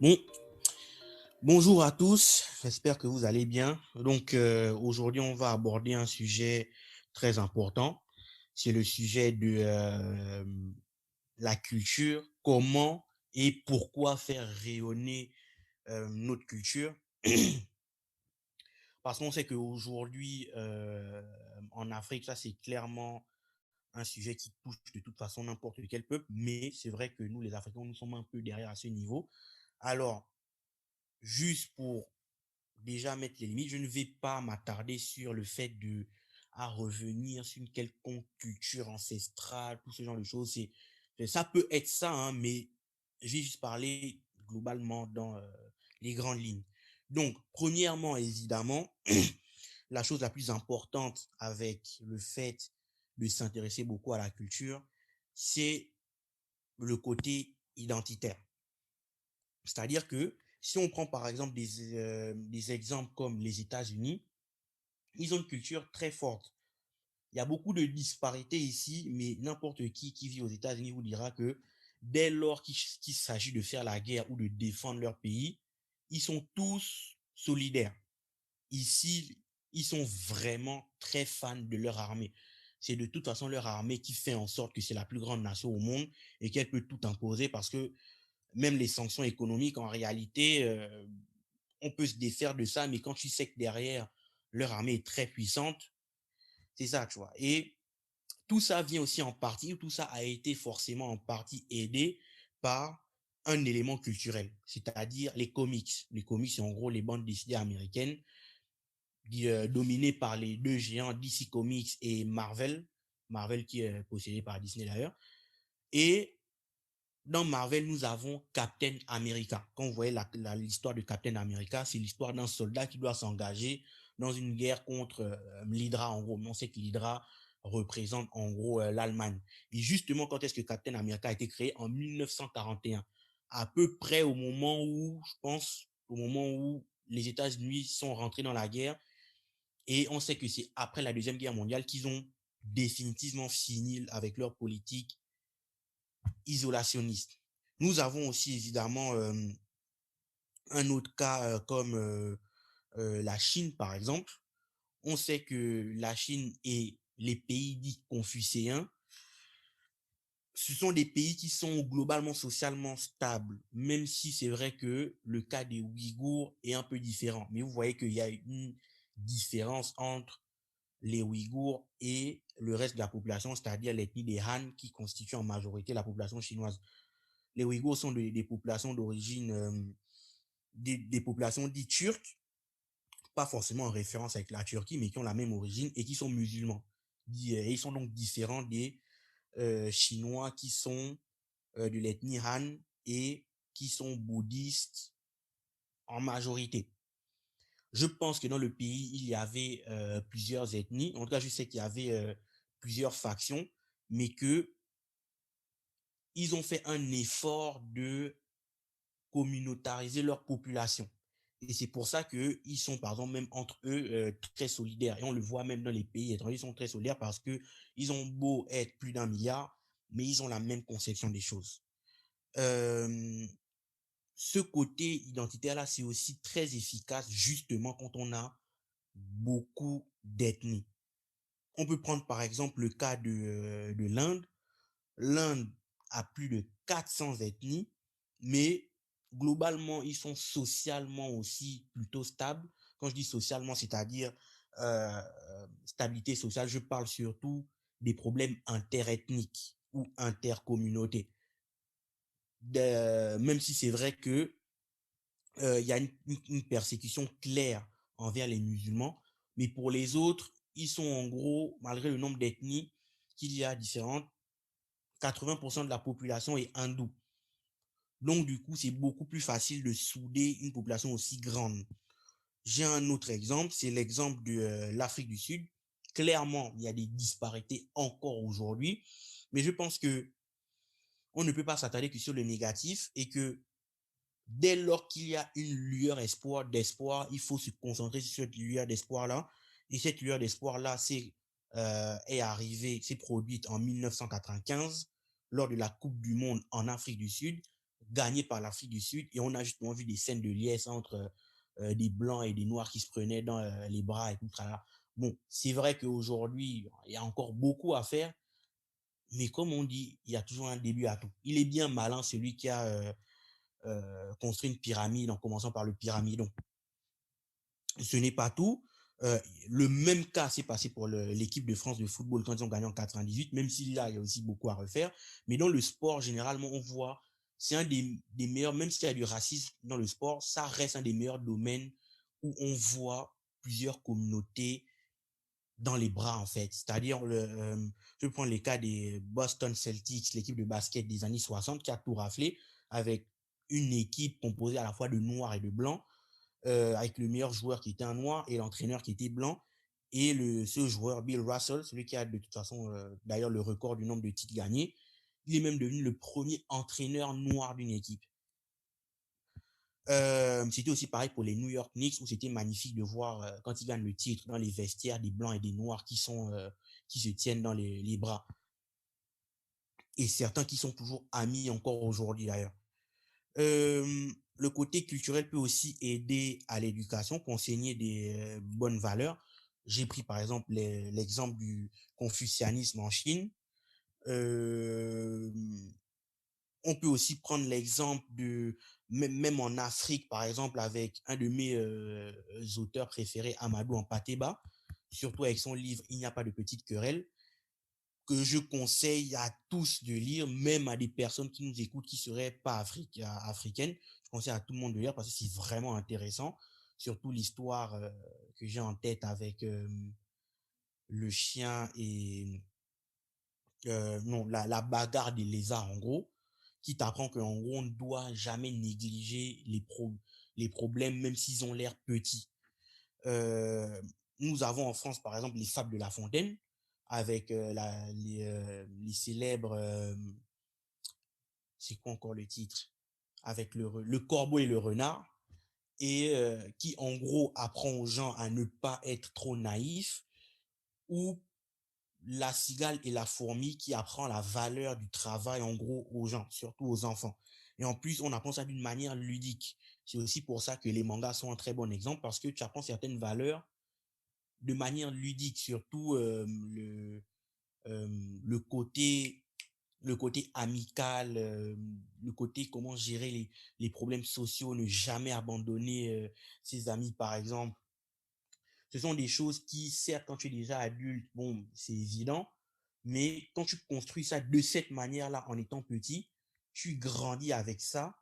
Bon, bonjour à tous, j'espère que vous allez bien. Donc aujourd'hui, on va aborder un sujet très important. C'est le sujet de la culture, comment et pourquoi faire rayonner notre culture. Parce qu'on sait qu'aujourd'hui, en Afrique, ça c'est clairement un sujet qui touche de toute façon n'importe quel peuple, mais c'est vrai que nous, les Africains, nous sommes un peu derrière à ce niveau. Alors, juste pour déjà mettre les limites. Je ne vais pas m'attarder sur le fait de à revenir sur une quelconque culture ancestrale, tout ce genre de choses. Ça peut être ça, hein, mais je vais juste parler globalement dans les grandes lignes. Donc, premièrement, évidemment, la chose la plus importante avec le fait de s'intéresser beaucoup à la culture, c'est le côté identitaire. C'est-à-dire que si on prend par exemple des exemples comme les États-Unis, ils ont une culture très forte. Il y a beaucoup de disparités ici, mais n'importe qui vit aux États-Unis vous dira que dès lors qu'il s'agit de faire la guerre ou de défendre leur pays, ils sont tous solidaires. Ici, ils sont vraiment très fans de leur armée. C'est de toute façon leur armée qui fait en sorte que c'est la plus grande nation au monde et qu'elle peut tout imposer parce que même les sanctions économiques, en réalité, on peut se défaire de ça, mais quand tu sais que derrière, leur armée est très puissante, c'est ça, tu vois. Et tout ça vient aussi en partie, tout ça a été forcément en partie aidé par un élément culturel, c'est-à-dire les comics. Les comics, c'est en gros les bandes dessinées américaines, dominées par les deux géants DC Comics et Marvel. Marvel qui est possédé par Disney d'ailleurs. Et dans Marvel, nous avons Captain America. Quand vous voyez l'histoire de Captain America, c'est l'histoire d'un soldat qui doit s'engager dans une guerre contre l'Hydra, en gros. On sait que l'Hydra représente en gros l'Allemagne. Et justement, quand est-ce que Captain America a été créé? En 1941. À peu près au moment où, je pense, au moment où les États-Unis sont rentrés dans la guerre. Et on sait que c'est après la Deuxième Guerre mondiale qu'ils ont définitivement fini avec leur politique isolationniste. Nous avons aussi évidemment un autre cas comme la Chine, par exemple. On sait que la Chine et les pays dits confucéens, ce sont des pays qui sont globalement socialement stables, même si c'est vrai que le cas des Ouïghours est un peu différent. Mais vous voyez qu'il y a une différence entre les Ouïghours et le reste de la population, c'est-à-dire l'ethnie des Han qui constitue en majorité la population chinoise. Les Ouïghours sont des populations d'origine, des populations dites turques, pas forcément en référence avec la Turquie, mais qui ont la même origine et qui sont musulmans. Et ils sont donc différents des Chinois qui sont de l'ethnie Han et qui sont bouddhistes en majorité. Je pense que dans le pays, il y avait plusieurs ethnies. En tout cas, je sais qu'il y avait plusieurs factions, mais que ils ont fait un effort de communautariser leur population. Et c'est pour ça qu'ils sont, par exemple, même entre eux, très solidaires. Et on le voit même dans les pays étrangers, ils sont très solidaires parce que ils ont beau être plus d'un milliard, mais ils ont la même conception des choses. Euh, Ce côté identitaire-là, c'est aussi très efficace, justement, quand on a beaucoup d'ethnies. On peut prendre, par exemple, le cas de l'Inde. L'Inde a plus de 400 ethnies, mais globalement, ils sont socialement aussi plutôt stables. Quand je dis socialement, c'est-à-dire stabilité sociale, je parle surtout des problèmes interethniques ou intercommunautés. Même si c'est vrai que il y a une persécution claire envers les musulmans, mais pour les autres, ils sont en gros, malgré le nombre d'ethnies qu'il y a différentes, 80% de la population est hindoue. Donc, du coup, c'est beaucoup plus facile de souder une population aussi grande. J'ai un autre exemple, c'est l'exemple de l'Afrique du Sud. Clairement, il y a des disparités encore aujourd'hui, mais je pense que on ne peut pas s'attarder que sur le négatif et que dès lors qu'il y a une lueur d'espoir, il faut se concentrer sur cette lueur d'espoir-là. Et cette lueur d'espoir-là, est arrivée, s'est produite en 1995 lors de la Coupe du Monde en Afrique du Sud gagné par l'Afrique du Sud. Et on a justement vu des scènes de liesse entre des Blancs et des Noirs qui se prenaient dans les bras et tout ça. Bon, c'est vrai qu'aujourd'hui, il y a encore beaucoup à faire, mais comme on dit, il y a toujours un début à tout. Il est bien malin celui qui a construit une pyramide en commençant par le pyramidon. Ce n'est pas tout. Le même cas s'est passé pour l'équipe de France de football quand ils ont gagné en 98, même s'il y a aussi beaucoup à refaire. Mais dans le sport, généralement, on voit, c'est un des meilleurs, même s'il y a du racisme dans le sport, ça reste un des meilleurs domaines où on voit plusieurs communautés dans les bras, en fait. C'est-à-dire, je prends les cas des Boston Celtics, l'équipe de basket des années 60 qui a tout raflé avec une équipe composée à la fois de noirs et de blancs, avec le meilleur joueur qui était un noir et l'entraîneur qui était blanc. Et ce joueur, Bill Russell, celui qui a de toute façon d'ailleurs le record du nombre de titres gagnés, il est même devenu le premier entraîneur noir d'une équipe. C'était aussi pareil pour les New York Knicks où c'était magnifique de voir quand ils gagnent le titre dans les vestiaires des blancs et des noirs qui se tiennent dans les bras. Et certains qui sont toujours amis encore aujourd'hui d'ailleurs. Le côté culturel peut aussi aider à l'éducation, enseigner des bonnes valeurs. J'ai pris par exemple l'exemple du confucianisme en Chine. Euh, on peut aussi prendre l'exemple de, même en Afrique, par exemple, avec un de mes auteurs préférés, Amadou Ampateba, surtout avec son livre Il n'y a pas de petite querelle, que je conseille à tous de lire, même à des personnes qui nous écoutent qui seraient pas africaines. Je conseille à tout le monde de lire parce que c'est vraiment intéressant, surtout l'histoire que j'ai en tête avec le chien et non la bagarre des lézards en gros, qui t'apprend qu'en gros on ne doit jamais négliger les problèmes même s'ils ont l'air petits. Euh, Nous avons en France par exemple les fables de La Fontaine avec les célèbres c'est quoi encore le titre, avec le corbeau et le renard, et qui en gros apprend aux gens à ne pas être trop naïfs, ou la cigale et la fourmi qui apprend la valeur du travail en gros aux gens, surtout aux enfants. Et en plus, on apprend ça d'une manière ludique. C'est aussi pour ça que les mangas sont un très bon exemple parce que tu apprends certaines valeurs de manière ludique, surtout euh, le côté le côté amical, le côté comment gérer les problèmes sociaux, ne jamais abandonner ses amis, par exemple. Ce sont des choses qui, certes, quand tu es déjà adulte, bon, c'est évident, mais quand tu construis ça de cette manière-là en étant petit, tu grandis avec ça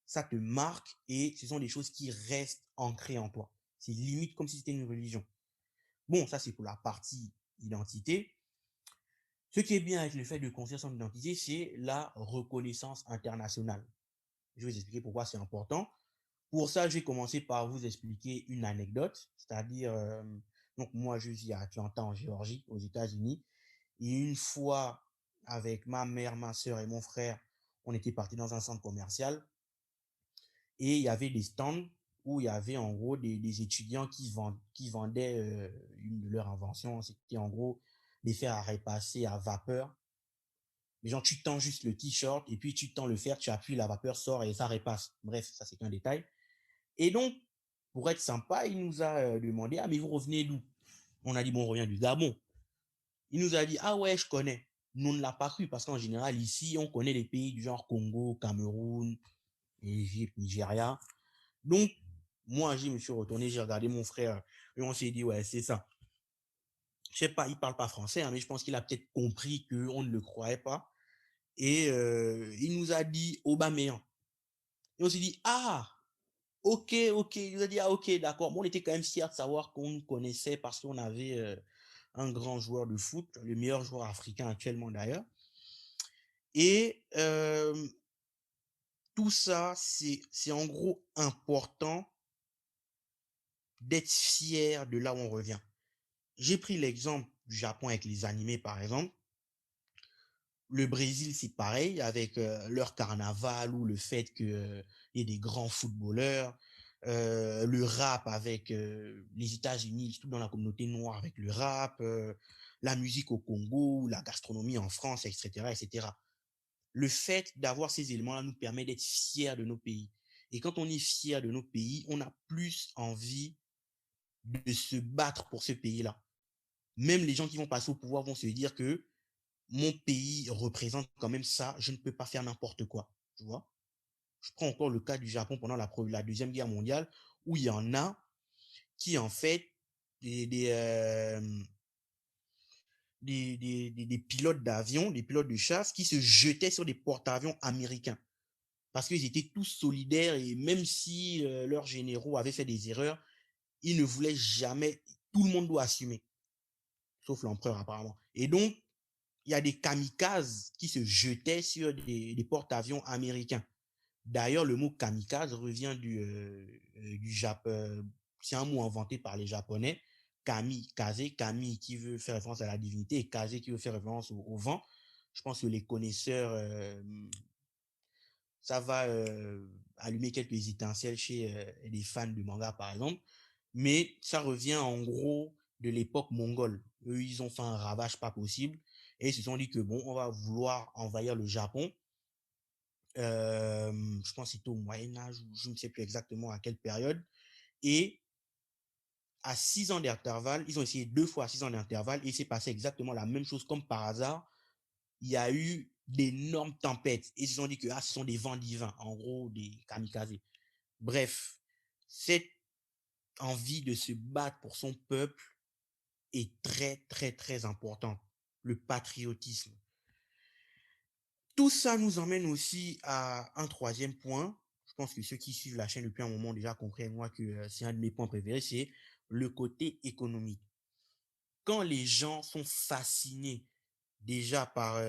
te marque et ce sont des choses qui restent ancrées en toi. C'est limite comme si c'était une religion. Bon, ça c'est pour la partie identité. Ce qui est bien avec le fait de construire son identité, c'est la reconnaissance internationale. Je vais vous expliquer pourquoi c'est important. Pour ça, je vais commencer par vous expliquer une anecdote, c'est-à-dire, donc moi je vis à Atlanta en Géorgie, aux États-Unis, et une fois avec ma mère, ma soeur et mon frère, on était partis dans un centre commercial et il y avait des stands où il y avait en gros des étudiants qui vendaient une de leurs inventions, c'était en gros des fers à repasser à vapeur. Les gens, tu tends juste le t-shirt et puis tu tends le fer, tu appuies, la vapeur sort et ça repasse. Bref, ça c'est qu'un détail. Et donc, pour être sympa, il nous a demandé, ah mais vous revenez d'où? On a dit, bon, on revient du Gabon. Il nous a dit, ah ouais, je connais. Nous, on ne l'a pas cru parce qu'en général, ici, on connaît les pays du genre Congo, Cameroun, Égypte, Nigeria. Donc, moi, je me suis retourné, j'ai regardé mon frère et on s'est dit, ouais, c'est ça. Je sais pas, il parle pas français, hein, mais je pense qu'il a peut-être compris qu'on ne le croyait pas. Et il nous a dit Aubameyang. Et on s'est dit, ah, ok, ok. Il nous a dit, ah, ok, d'accord. Bon, on était quand même fiers de savoir qu'on connaissait parce qu'on avait un grand joueur de foot, le meilleur joueur africain actuellement d'ailleurs. Et tout ça, c'est en gros important d'être fier de là où on revient. J'ai pris l'exemple du Japon avec les animés, par exemple. Le Brésil, c'est pareil, avec leur carnaval ou le fait qu'il y ait des grands footballeurs. Le rap avec les États-Unis, surtout dans la communauté noire avec le rap. La musique au Congo, la gastronomie en France, etc., etc. le fait d'avoir ces éléments-là nous permet d'être fiers de nos pays. Et quand on est fier de nos pays, on a plus envie de se battre pour ce pays-là. Même les gens qui vont passer au pouvoir vont se dire que mon pays représente quand même ça, je ne peux pas faire n'importe quoi. Tu vois? Je prends encore le cas du Japon pendant la Deuxième Guerre mondiale, où il y en a qui, en fait, des, des, euh, des pilotes d'avion, des pilotes de chasse, qui se jetaient sur des porte-avions américains. Parce qu'ils étaient tous solidaires et même si leurs généraux avaient fait des erreurs, ils ne voulaient jamais, tout le monde doit assumer, sauf l'empereur apparemment. Et donc, il y a des kamikazes qui se jetaient sur des porte-avions américains. D'ailleurs, le mot kamikaze revient du Japon. C'est un mot inventé par les Japonais. Kami, kaze, kami qui veut faire référence à la divinité et kaze qui veut faire référence au vent. Je pense que les connaisseurs, ça va allumer quelques étincelles chez les fans de manga, par exemple. Mais ça revient en gros de l'époque mongole. Eux, ils ont fait un ravage pas possible et ils se sont dit que bon, on va vouloir envahir le Japon. Je pense que c'était au Moyen-Âge, ou je ne sais plus exactement à quelle période. Et à 6 ans d'intervalle, ils ont essayé 2 fois à 6 ans d'intervalle et il s'est passé exactement la même chose comme par hasard. Il y a eu d'énormes tempêtes et ils se sont dit que ce sont des vents divins, en gros des kamikazes. Bref, cette envie de se battre pour son peuple est très, très, très importante. Le patriotisme. Tout ça nous emmène aussi à un troisième point. Je pense que ceux qui suivent la chaîne depuis un moment ont déjà compris avec moi que c'est un de mes points préférés, c'est le côté économique. Quand les gens sont fascinés déjà par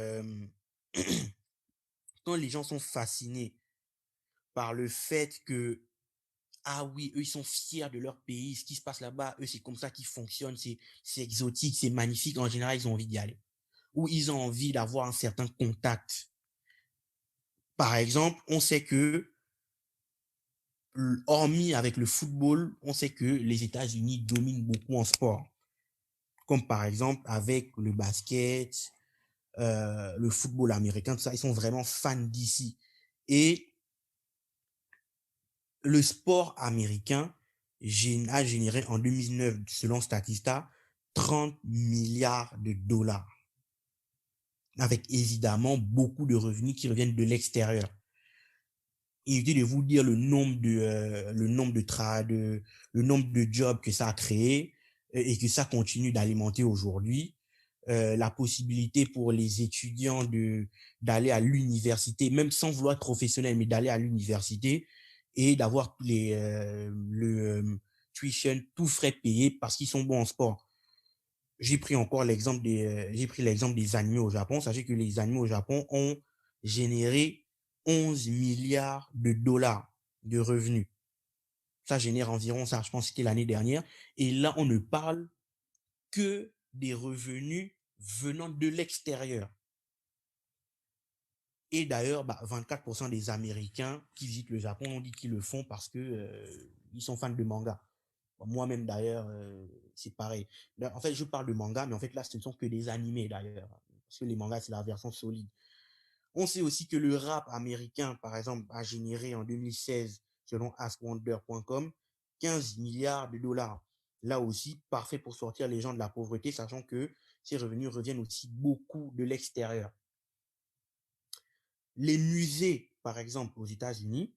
quand les gens sont fascinés par le fait que ah oui, eux ils sont fiers de leur pays, ce qui se passe là-bas, eux c'est comme ça qu'ils fonctionnent, c'est exotique, c'est magnifique, en général ils ont envie d'y aller. Ou ils ont envie d'avoir un certain contact. Par exemple, on sait que hormis avec le football, on sait que les États-Unis dominent beaucoup en sport, comme par exemple avec le basket, le football américain, tout ça, ils sont vraiment fans d'ici. Et le sport américain a généré en 2009, selon Statista, 30 milliards de dollars, avec évidemment beaucoup de revenus qui reviennent de l'extérieur. Évitez de vous dire le nombre de jobs que ça a créé et que ça continue d'alimenter aujourd'hui. La possibilité pour les étudiants d'aller à l'université, même sans vouloir être professionnel, mais d'aller à l'université et d'avoir le tuition, tout frais payé parce qu'ils sont bons en sport. J'ai pris l'exemple des animaux au Japon. Sachez que les animaux au Japon ont généré 11 milliards de dollars de revenus. Ça génère environ ça, je pense que c'était l'année dernière. Et là, on ne parle que des revenus venant de l'extérieur. Et d'ailleurs, 24% des Américains qui visitent le Japon ont dit qu'ils le font parce que ils sont fans de manga. Moi-même d'ailleurs, c'est pareil. En fait, je parle de manga, mais en fait là, ce ne sont que des animés d'ailleurs. Parce que les mangas, c'est la version solide. On sait aussi que le rap américain, par exemple, a généré en 2016, selon AskWonder.com, 15 milliards de dollars. Là aussi, parfait pour sortir les gens de la pauvreté, sachant que ces revenus reviennent aussi beaucoup de l'extérieur. Les musées, par exemple, aux États-Unis,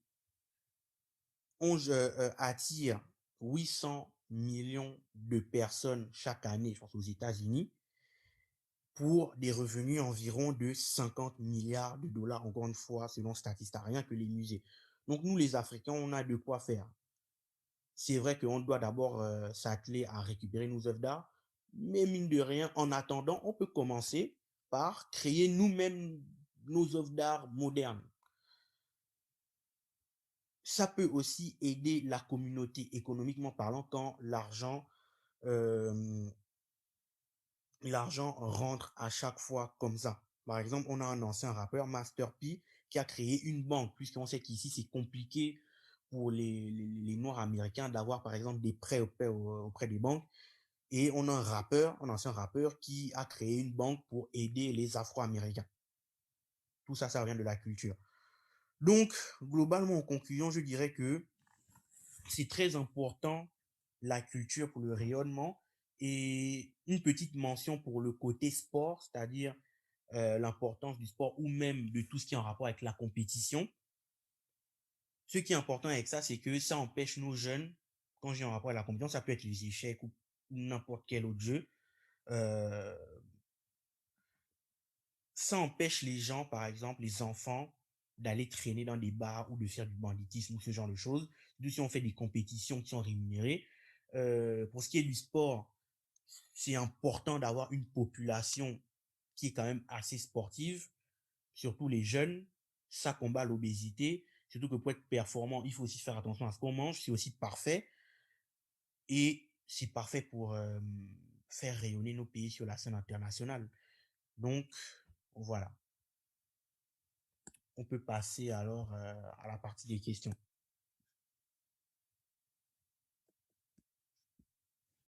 attirent 800 millions de personnes chaque année, je pense, aux États-Unis, pour des revenus environ de 50 milliards de dollars, encore une fois, selon Statista, rien que les musées. Donc, nous, les Africains, on a de quoi faire. C'est vrai qu'on doit d'abord s'atteler à récupérer nos œuvres d'art, mais mine de rien, en attendant, on peut commencer par créer nous-mêmes nos œuvres d'art modernes. Ça peut aussi aider la communauté économiquement parlant quand euh, l'argent rentre à chaque fois comme ça. Par exemple, on a un ancien rappeur, Master P, qui a créé une banque, puisqu'on sait qu'ici, c'est compliqué pour les Noirs américains d'avoir, par exemple, des prêts auprès des banques. Et on a un ancien rappeur, qui a créé une banque pour aider les Afro-Américains. tout ça, ça vient de la culture. Donc, globalement, en conclusion, je dirais que c'est très important la culture pour le rayonnement et une petite mention pour le côté sport, c'est-à-dire l'importance du sport ou même de tout ce qui est en rapport avec la compétition. Ce qui est important avec ça, c'est que ça empêche nos jeunes, quand j'ai en rapport avec la compétition, ça peut être les échecs ou n'importe quel autre jeu, euh, ça empêche les gens, par exemple, les enfants, d'aller traîner dans des bars ou de faire du banditisme ou ce genre de choses. D'où si on fait des compétitions qui sont rémunérées. Pour ce qui est du sport, c'est important d'avoir une population qui est quand même assez sportive, surtout les jeunes. Ça combat l'obésité. Surtout que pour être performant, il faut aussi faire attention à ce qu'on mange. C'est aussi parfait. Et c'est parfait pour faire rayonner nos pays sur la scène internationale. Donc, voilà. On peut passer alors à la partie des questions.